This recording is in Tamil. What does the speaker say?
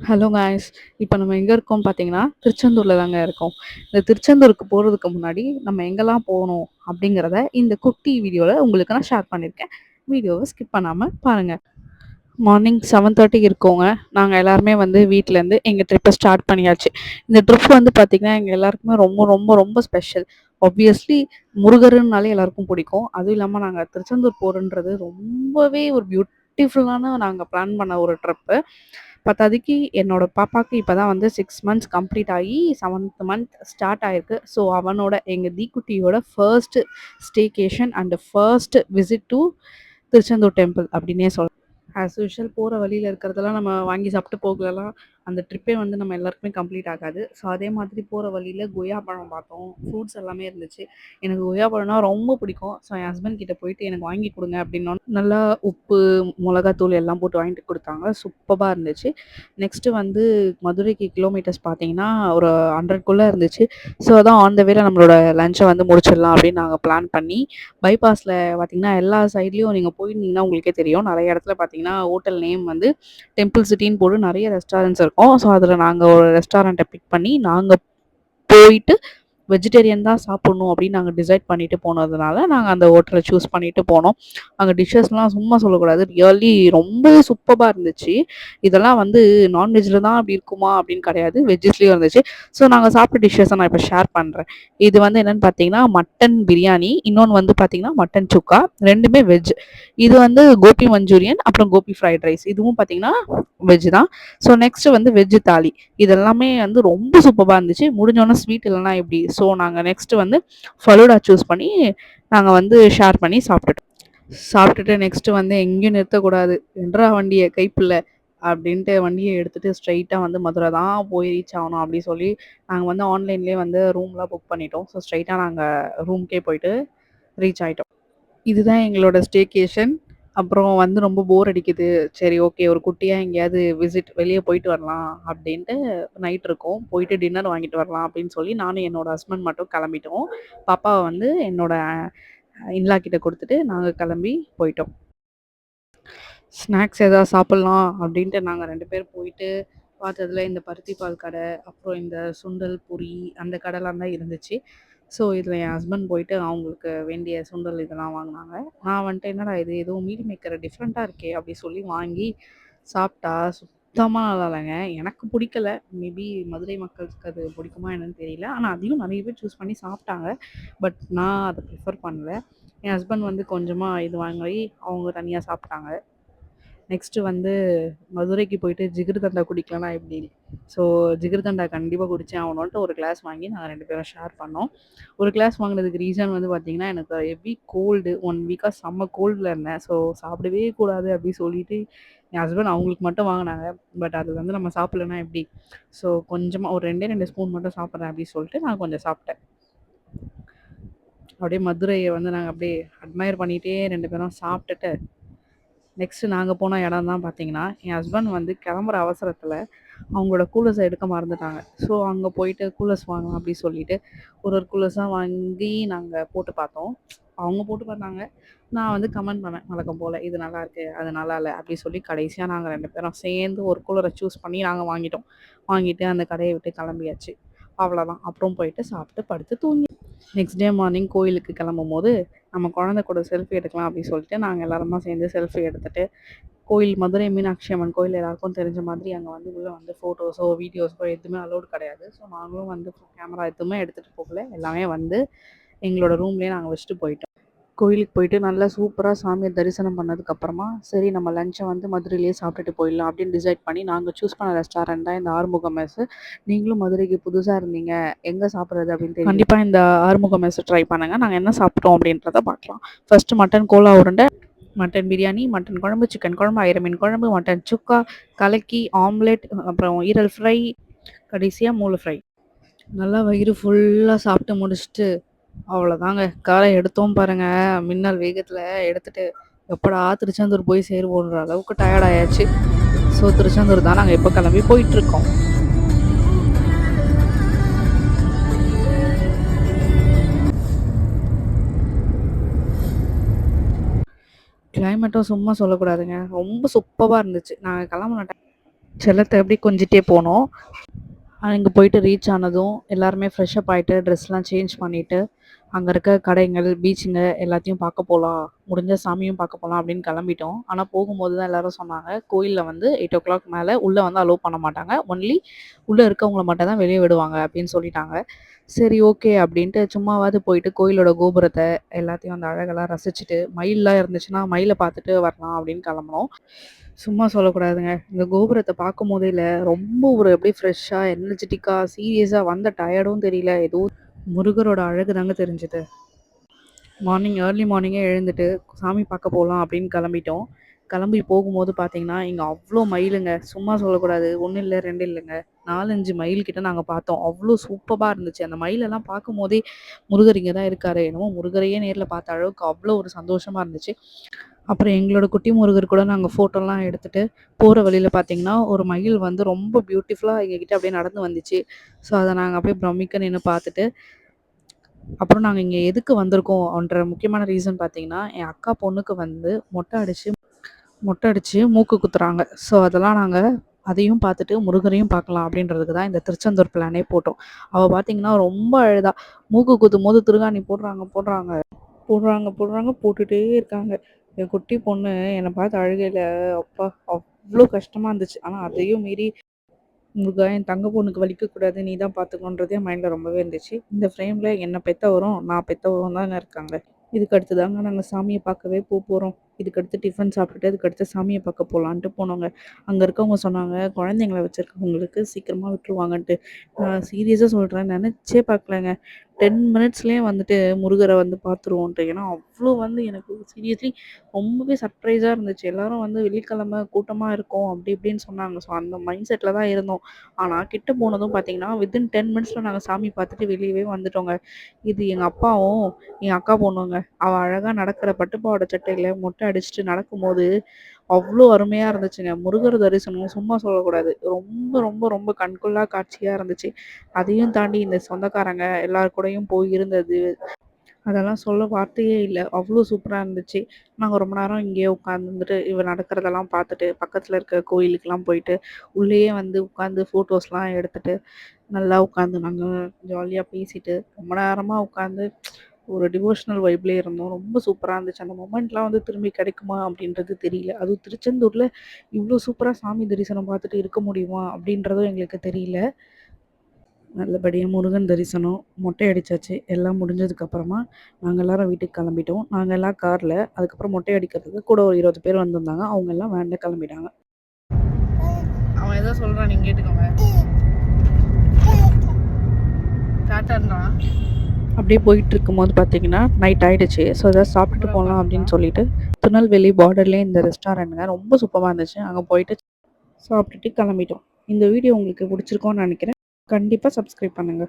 Hello guys. இப்போ நம்ம எங்கே இருக்கோம் பார்த்தீங்கன்னா, திருச்செந்தூரில் தாங்க இருக்கோம். இந்த திருச்செந்தூருக்கு போகிறதுக்கு முன்னாடி நம்ம எங்கெல்லாம் போகணும் அப்படிங்கிறத இந்த குட்டி வீடியோவில் உங்களுக்கு நான் ஷேர் பண்ணியிருக்கேன். வீடியோவை ஸ்கிப் பண்ணாமல் பாருங்கள். மார்னிங் 7:30 இருக்கோங்க. நாங்கள் எல்லாருமே வந்து வீட்டிலேருந்து எங்கள் ட்ரிப்பை ஸ்டார்ட் பண்ணியாச்சு. இந்த ட்ரிப் வந்து பார்த்திங்கன்னா எங்கள் எல்லாருக்குமே ரொம்ப ரொம்ப ரொம்ப ஸ்பெஷல். ஆப்வியஸ்லி முருகருன்னாலே எல்லாருக்கும் பிடிக்கும். அதுவும் இல்லாமல் நாங்கள் திருச்செந்தூர் போகிறோன்றது ரொம்பவே ஒரு பியூட்டிஃபுல்லான நாங்கள் பிளான் பண்ண ஒரு ட்ரிப்பு. பத்தாததுக்கு என்னோட பாப்பாவுக்கு இப்போ தான் வந்து 6 மந்த்ஸ் கம்ப்ளீட் ஆகி 7th மந்த் ஸ்டார்ட் ஆயிருக்கு. ஸோ அவனோட எங்கள் தீக்குட்டியோட first staycation and first visit to Tiruchendur temple அப்படின்னே சொல்லலாம். ஆஸ் யூஷுவல் போகிற வழியில் இருக்கிறதெல்லாம் நம்ம வாங்கி சாப்பிட்டு போகலாம். அந்த ட்ரிப்பே வந்து நம்ம எல்லாருக்குமே கம்ப்ளீட் ஆகாது. ஸோ அதே மாதிரி போகிற வழியில் கொய்யா பழம் பார்த்தோம். ஃப்ரூட்ஸ் எல்லாமே இருந்துச்சு. எனக்கு கொய்யா பழம்னா ரொம்ப பிடிக்கும். ஸோ என் ஹஸ்பண்ட் கிட்ட போயிட்டு எனக்கு வாங்கி கொடுங்க அப்படின்னோன்னு நல்லா உப்பு, மிளகாத்தூள் எல்லாம் போட்டு வாங்கிட்டு கொடுத்தாங்க. சூப்பராக இருந்துச்சு. நெக்ஸ்ட்டு வந்து மதுரைக்கு கிலோமீட்டர்ஸ் பார்த்தீங்கன்னா ஒரு 100க்குள்ளே இருந்துச்சு. ஸோ அதான் ஆன் த வேல நம்மளோட லஞ்சை வந்து முடிச்சிடலாம் அப்படின்னு நாங்கள் பிளான் பண்ணி பைபாஸில் பார்த்தீங்கன்னா எல்லா சைட்லேயும் நீங்கள் போயிருந்தீங்கன்னா உங்களுக்கே தெரியும். நிறைய இடத்துல பார்த்தீங்கன்னா ஹோட்டல் நேம் வந்து டெம்பிள் சிட்டின்னு போட்டு நிறைய ரெஸ்டாரண்ட்ஸ் இருக்கும். ஸோ அதில் நாங்கள் ஒரு ரெஸ்டாரண்ட்டை பிக் பண்ணி நாங்கள் போயிட்டு வெஜிடேரியன் தான் சாப்பிட்ணும் அப்படின்னு நாங்கள் டிசைட் பண்ணிட்டு போனதுனால நாங்கள் அந்த ஹோட்டலை சூஸ் பண்ணிட்டு போனோம். அங்கே டிஷ்ஷஸ்லாம் சும்மா சொல்லக்கூடாது, ரியலி ரொம்பவே சூப்பராக இருந்துச்சு. இதெல்லாம் வந்து நான்வெஜ்ஜில் தான் அப்படி இருக்குமா அப்படின்னு கிடையாது, வெஜ்ஜஸ்லேயும் இருந்துச்சு. ஸோ நாங்கள் சாப்பிட்ட டிஷ்ஷஸை நான் இப்போ ஷேர் பண்ணுறேன். இது வந்து என்னென்னு பார்த்தீங்கன்னா மட்டன் பிரியாணி, இன்னொன்று வந்து பார்த்தீங்கன்னா மட்டன் சுக்கா, ரெண்டுமே வெஜ். இது வந்து கோபி மஞ்சூரியன், அப்புறம் கோபி ஃப்ரைட் ரைஸ், இதுவும் பார்த்தீங்கன்னா வெஜ் தான். ஸோ நெக்ஸ்ட் வந்து வெஜ் தாலி. இதெல்லாமே வந்து ரொம்ப சூப்பராக இருந்துச்சு. முடிஞ்சோன்னா ஸ்வீட் இல்லைனா எப்படி. ஸோ நாங்கள் நெக்ஸ்ட்டு வந்து ஃபலூடா சூஸ் பண்ணி நாங்கள் வந்து ஷேர் பண்ணி சாப்பிட்டுட்டு நெக்ஸ்ட்டு வந்து எங்கேயும் நிறுத்தக்கூடாது, என்றா வண்டியை கைப்பில்லை அப்படின்ட்டு வண்டியை எடுத்துகிட்டு ஸ்ட்ரைட்டாக வந்து மதுரை தான் போய் ரீச் ஆகணும் அப்படின்னு சொல்லி நாங்கள் வந்து ஆன்லைன்லேயே வந்து ரூம்லாம் புக் பண்ணிட்டோம். ஸோ ஸ்ட்ரைட்டாக நாங்கள் ரூம்க்கே போயிட்டு ரீச் ஆகிட்டோம். இதுதான் எங்களோட ஸ்டேகேஷன். அப்புறம் வந்து ரொம்ப போர் அடிக்குது. சரி, ஓகே, ஒரு குட்டியா எங்கேயாவது வெளிய போயிட்டு வரலாம் அப்படின்ட்டு நைட் இருக்கோம். போயிட்டு டின்னர் வாங்கிட்டு வரலாம் அப்படின்னு சொல்லி நானும் என்னோட ஹஸ்பண்ட் மட்டும் கிளம்பிட்டோம். பாப்பாவ வந்து என்னோட இன்லா கிட்ட குடுத்துட்டு நாங்க கிளம்பி போயிட்டோம். ஸ்நாக்ஸ் ஏதாவது சாப்பிட்லாம் அப்படின்ட்டு நாங்கள் 2 பேர் போயிட்டு பார்த்ததுல இந்த பருத்தி பால் கடை, அப்புறம் இந்த சுண்டல் பொரி அந்த கடைலாம் தான் இருந்துச்சு. ஸோ இதில் என் ஹஸ்பண்ட் போயிட்டு அவங்களுக்கு வேண்டிய சுண்டல் இதெல்லாம் வாங்கினாங்க. நான் வந்துட்டு என்னடா இது எதுவும் மீல் மேக்கர் டிஃப்ரெண்ட்டாக இருக்கே அப்படி சொல்லி வாங்கி சாப்பிட்டா சுத்தமாக நல்லா இல்லைங்க. எனக்கு பிடிக்கல. மேபி மதுரை மக்களுக்கு அது பிடிக்குமா என்னன்னு தெரியல. ஆனால் அதையும் நிறைய பேர் சூஸ் பண்ணி சாப்பிட்டாங்க. பட் நான் அதை ப்ரிஃபர் பண்ணல. என் ஹஸ்பண்ட் வந்து கொஞ்சமாக இது வாங்கி அவங்க தனியாக சாப்பிட்டாங்க. நெக்ஸ்ட்டு வந்து மதுரைக்கு போயிட்டு ஜிகிர்தண்டா குடிக்கலனா எப்படி? ஸோ ஜிகிர்தண்டா கண்டிப்பாக குடிச்சே ஆகணுன்ட்டு ஒரு கிளாஸ் வாங்கி நாங்கள் 2 பேரும் ஷேர் பண்ணோம். ஒரு கிளாஸ் வாங்கினதுக்கு ரீசன் வந்து பார்த்திங்கன்னா, எனக்கு ஹெவி கோல்டு 1 வீக்காக செம்ம கோல்டில் இருந்தேன். ஸோ சாப்பிடவே கூடாது அப்படின்னு சொல்லிட்டு என் ஹஸ்பண்ட் அவங்களுக்கு மட்டும் வாங்கினாங்க. பட் அது வந்து நம்ம சாப்பிட்லனா எப்படி? ஸோ கொஞ்சமாக ஒரு 2 ஸ்பூன் மட்டும் சாப்பிட்றேன் அப்படின்னு சொல்லிட்டு நான் கொஞ்சம் சாப்பிட்டேன். அப்படியே மதுரையை வந்து நாங்கள் அப்படியே அட்மையர் பண்ணிகிட்டே 2 பேரும் சாப்பிட்டுட்டு நெக்ஸ்ட்டு நாங்கள் போன இடம் தான் பார்த்தீங்கன்னா, என் ஹஸ்பண்ட் வந்து கிளம்புற அவசரத்தில் அவங்களோட கூலர்ஸை எடுக்க மறந்துட்டாங்க. ஸோ அங்கே போயிட்டு கூலர்ஸ் வாங்கலாம் அப்படின்னு சொல்லிட்டு ஒரு கூலர்ஸாக வாங்கி நாங்கள் போட்டு பார்த்தோம். அவங்க போட்டு பார்த்தாங்க. நான் வந்து கமெண்ட் பண்ணேன் வழக்கம் போல், இது நல்லாயிருக்கு, அது நல்லா இல்லை அப்படி சொல்லி கடைசியாக நாங்கள் 2 பேரும் சேர்ந்து ஒரு கூலரை சூஸ் பண்ணி நாங்கள் வாங்கிட்டோம். வாங்கிட்டு அந்த கடையை விட்டு கிளம்பியாச்சு. அவ்வளோதான். அப்புறம் போயிட்டு சாப்பிட்டு படுத்து தூங்கி நெக்ஸ்ட் டே மார்னிங் கோயிலுக்கு கிளம்பும்போது நம்ம குழந்தை கூட செல்ஃபி எடுக்கலாம் அப்படின்னு சொல்லிட்டு நாங்கள் எல்லாருமா சேர்ந்து செல்ஃபி எடுத்துகிட்டு கோயில் மதுரை மீனாட்சி அம்மன் கோயில் எல்லாருக்கும் தெரிஞ்ச மாதிரி அங்கே வந்து உள்ளே வந்து ஃபோட்டோஸோ வீடியோஸோ எதுவுமே அலோடு கிடையாது. ஸோ நாங்களும் வந்து கேமரா எதுவுமே எடுத்துகிட்டு போகல. எல்லாமே வந்து எங்களோட ரூம்லேயே நாங்கள் வச்சுட்டு போயிட்டோம். கோயிலுக்கு போயிட்டு நல்லா சூப்பராக சாமியை தரிசனம் பண்ணதுக்கப்புறமா சரி நம்ம லஞ்சை வந்து மதுரையிலேயே சாப்பிட்டுட்டு போயிடலாம் அப்படின்னு டிசைட் பண்ணி நாங்கள் சூஸ் பண்ண ரெஸ்டாரண்ட் தான் இந்த ஆறுமுகம் மெஸ். நீங்களும் மதுரைக்கு புதுசாக இருந்தீங்க, எங்கே சாப்பிட்றது அப்படின்னு தெரியும், கண்டிப்பாக இந்த ஆறுமுகம் மெஸ் ட்ரை பண்ணுங்கள். நாங்கள் என்ன சாப்பிட்டோம் அப்படின்றத பார்க்கலாம். ஃபஸ்ட்டு மட்டன் கோலா உருண்டை, மட்டன் பிரியாணி, மட்டன் குழம்பு, சிக்கன் குழம்பு, ஐர மீன் குழம்பு, மட்டன் சுக்கா, கலக்கி, ஆம்லெட், அப்புறம் ஈரல் ஃப்ரை, கடைசியாக மூளை ஃப்ரை. நல்லா வயிறு ஃபுல்லாக சாப்பிட்டு முடிச்சுட்டு அவ்வளோதாங்க காரை எடுத்தோம் பாருங்கள். மின்னல் வேகத்தில் எடுத்துகிட்டு எப்படா திருச்செந்தூர் போய் சேருவோன்ற அளவுக்கு டயர்ட் ஆயாச்சு. ஸோ திருச்செந்தூர் தான் நாங்கள் இப்போ கிளம்பி போயிட்டுருக்கோம். கிளைமேட்டும் சும்மா சொல்லக்கூடாதுங்க, ரொம்ப சூப்பராக இருந்துச்சு. நாங்கள் கிளம்புன செல்லத்த எப்படி கொஞ்சிட்டே போனோம். அங்கே போயிட்டு ரீச் ஆனதும் எல்லாருமே ஃப்ரெஷ்அப் ஆயிட்டு ட்ரெஸ்லாம் சேஞ்ச் பண்ணிட்டு, அங்க இருக்க கடைகள், பீச்சுங்க எல்லாத்தையும் பார்க்க போலாம். முடிஞ்சா சாமியும் பார்க்க போலாம் அப்படின்னு கிளம்பிட்டோம். ஆனா போகும்போது தான் எல்லாரும் சொன்னாங்க, கோயில்ல வந்து 8:00 மேல உள்ள வந்து அலோவ் பண்ண மாட்டாங்க. ஒன்லி உள்ள இருக்கவங்கள மட்டும் தான் வெளிய விடுவாங்க அப்படின்னு சொல்லிட்டாங்க. சரி ஓகே அப்படின்ட்டு சும்மாவாவது போயிட்டு கோயிலோட கோபுரத்த எல்லாத்தையும் அந்த அழகெல்லாம் ரசிச்சுட்டு, மயில்லாம் இருந்துச்சுன்னா மயில பார்த்துட்டு வரலாம் அப்படின்னு கிளம்புனோம். சும்மா சொல்லக்கூடாதுங்க. இந்த கோபுரத்த பார்க்கும்போதேல ரொம்ப ஒரு அப்படியே ஃப்ரெஷ்ஷா, எனர்ஜெட்டிக்கா, சீரியஸா வந்த டயர்டும் தெரியல. ஏதோ முருகரோட அழகு தாங்க தெரிஞ்சது. ஏர்லி மார்னிங்கே எழுந்துட்டு சாமி பார்க்க போலாம் அப்படின்னு கிளம்பிட்டோம். கிளம்பி போகும்போது பார்த்தீங்கன்னா, இங்க அவ்ளோ மயிலுங்க. சும்மா சொல்லக்கூடாது. 1 இல்ல, 2 இல்லங்க. 4, 5 மயில் கிட்ட நாங்க பார்த்தோம். அவ்ளோ சூப்பரா இருந்துச்சு. அந்த மயிலெல்லாம் பார்க்கும்போதே, முருகர் இங்க தான் இருக்காரு. என்னமோ முருகரையே நேர்ல பார்த்த அளவுக்கு அவ்ளோ ஒரு சந்தோஷமா இருந்துச்சு. அப்புறம் எங்களோட குட்டி முருகர் கூட நாங்க ஃபோட்டோலாம் எடுத்துட்டு, போற வழியில பார்த்தீங்கன்னா, ஒரு மயில் வந்து ரொம்ப பியூட்டிஃபுல்லா எங்ககிட்ட அப்படியே நடந்து வந்துச்சு. ஸோ, அத நாங்க அப்படியே பிரமிக்க நின்னு பார்த்துட்டு, அப்புறம் நாங்க இங்க எதுக்கு வந்திருக்கோம்ன்ற முக்கியமான ரீசன் பார்த்தீங்கன்னா, என் அக்கா பொண்ணுக்கு வந்து மொட்டை அடிச்சு மூக்கு குத்துறாங்க. ஸோ, அதெல்லாம் நாங்க அதையும் பார்த்துட்டு, முருகரையும் பார்க்கலாம் அப்படின்றதுக்கு தான் இந்த திருச்செந்தூர் பிளானே போட்டோம். அவ பார்த்தீங்கன்னா, ரொம்ப அழுதா. மூக்கு குத்தும்போது திருகாணி போடுறாங்க, போடுறாங்க. போடுறாங்க, போட்டுட்டே இருக்காங்க. என் குட்டி பொண்ணு என்ன பார்த்து அழுகையில, அப்பா! அவ்ளோ கஷ்டமா இருந்துச்சு. ஆனா அதையும் மீறி, முருகா என் தங்க பொண்ணுக்கு வலிக்கக்கூடாது. நீ தான் பார்த்துக்கணுன்றதே என் மைண்ட்ல ரொம்பவே இருந்துச்சு. இந்த ஃப்ரேம்ல என்ன பெத்தவரும், நான் பெத்தவரும் தாங்க இருக்காங்க. இதுக்கு அடுத்து தாங்க நாங்க சாமிய பார்க்கவே போறோம். இதுக்கடுத்து டிஃபன் சாப்பிட்டுட்டு, அதுக்கடுத்து சாமிய பார்க்க போலான்ட்டு போனோங்க. அங்க இருக்கவங்க சொன்னாங்க, குழந்தைங்கள வச்சிருக்கவங்களுக்கு சீக்கிரமா விட்டுருவாங்கன்ட்டு. நான் சீரியஸா சொல்றேன், நெனச்சே பார்க்கலங்க. 10 மினிட்ஸ்லயே வந்துட்டு முருகர வந்து பார்த்துருவோன்ட்டு. ஏன்னா, அவ்ளோ வந்து எனக்கு சீரியஸ்லி ரொம்பவே சர்ப்ரைஸா இருந்துச்சு. எல்லாரும் வந்து வெள்ளிக்கிழமை கூட்டமா இருக்கும், அப்படி இப்படின்னு சொன்னாங்க. ஸோ அந்த மைண்ட் செட்ல தான் இருந்தோம். ஆனா, கிட்ட போனதும் பார்த்தீங்கன்னா, வித்தின் 10 மினிட்ஸ்ல நாங்க சாமி பார்த்துட்டு வெளியவே வந்துட்டோங்க. இது எங்க அப்பாவும், என் அக்கா பொண்ணுங்க. அவ அழகா நடக்கிற பட்டு பாவாடை சட்டையில மொட்டை அடிச்சுட்டு நடக்கும்போது, அவ்ளோ அருமையா இருந்துச்சுங்க. முருகர் தரிசனம் சும்மா சொல்லக்கூடாது. ரொம்ப, ரொம்ப, ரொம்ப கண்கொள்ளா காட்சியா இருந்துச்சு. அதையும் தாண்டி இந்த சொந்தக்காரங்க எல்லார் கூடயும் போய் இருந்தது, அதெல்லாம் சொல்ல வார்த்தையே இல்ல. அவ்ளோ சூப்பரா இருந்துச்சு. நாங்க ரொம்ப நேரம் இங்கேயே உட்காந்துருந்துட்டு, இவ நடக்கிறதெல்லாம் பார்த்துட்டு, பக்கத்துல இருக்க கோயிலுக்குலாம் போயிட்டு, உள்ளேயே வந்து உட்காந்து ஃபோட்டோஸ்லாம் எடுத்துட்டு, நல்லா உட்காந்து நாங்க ஜாலியா பேசிட்டு, ரொம்ப நேரமா உட்காந்து ஒரு டிவோஷனல் வைப்லயே இருந்தோம். ரொம்ப சூப்பரா இருந்துச்சு. அந்த மொமெண்ட்லாம் வந்து திரும்பி கிடைக்குமா அப்படின்றது தெரியல. அதுவும் திருச்செந்தூர்ல இவ்ளோ சூப்பரா சாமி தரிசனம் பார்த்துட்டு இருக்க முடியுமா? அப்படின்றதும் எங்களுக்கு தெரியல. நல்லபடியா முருகன் தரிசனம், மொட்டை அடிச்சாச்சு. எல்லாம் முடிஞ்சதுக்கப்புறமா நாங்க எல்லாரும் வீட்டுக்கு கிளம்பிட்டோம். நாங்க எல்லாம் கார்ல. அதுக்கப்புறம் மொட்டை அடிக்கிறதுக்கு கூட ஒரு 20 பேர் வந்திருந்தாங்க. அவங்க எல்லாம் வேன்ல கிளம்பிட்டாங்க. அவன் ஏதோ சொல்றான், நீங்க கேட்டுக்கோங்க. டாட்டான்றான். அப்படியே போயிட்டு இருக்கும்போது பார்த்தீங்கன்னா, நைட் ஆயிடுச்சு. ஸோ ஏதாவது சாப்பிட்டுட்டு போலாம் அப்படின்னு சொல்லிட்டு, திருநெல்வேலி பார்டர்லயே இந்த ரெஸ்டாரண்ட்ங்க ரொம்ப சூப்பரா இருந்துச்சு. அங்க போயிட்டு சாப்பிட்டுட்டு கிளம்பிட்டோம். இந்த வீடியோ உங்களுக்கு பிடிச்சிருக்கும்னு நினைக்கிறேன். கண்டிப்பா சப்ஸ்கிரைப் பண்ணுங்க.